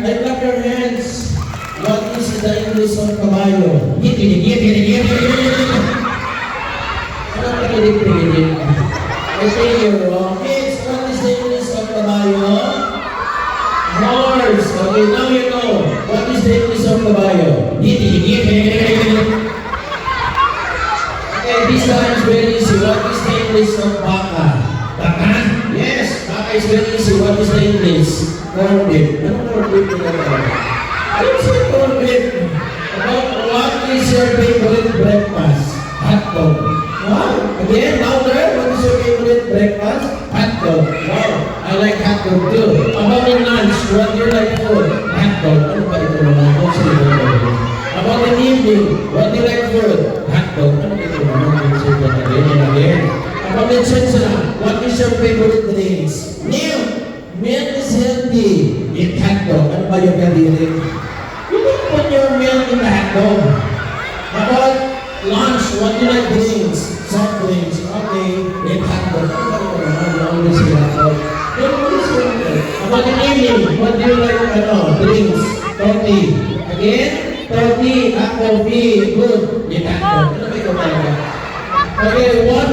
I clap your hands. What is the English of kabayo? Ano pikilig-pikilig? I say you're wrong. Kids, what is the English of kabayo? Horse. Okay, now you know. What is the English of kabayo? Okay, this time is very easy. What is the English of baka? Baka? Yes, baka is very easy. What is the English? Corned beef. Ano corned beef? Ano say corned beef? About what is your favorite breakfast? Hot dog. Wow. Again, louder. What is your favorite breakfast? Hot dog. Wow. I like hot dog too. About in lunch, what do you like food? Hot dog. Ano ba ito naman? About in evening, what do you like food? Hot dog. Ano ba ito naman? Again and again. About in Chensana, what is your favorite drinks? Milk. Milk is healthy. Eat hot dog. Ano ba yung kadiri? You don't put your milk in the hot dog. About lunch, what do you like drinks? Soft drinks. Okay. Eat hot dog. Ano ba yung always eat hot dog? About the evening, what do you like? Drinks. Coffee. Again, coffee, coffee. Good. Eat hot dog. Ano ba yung Okay, what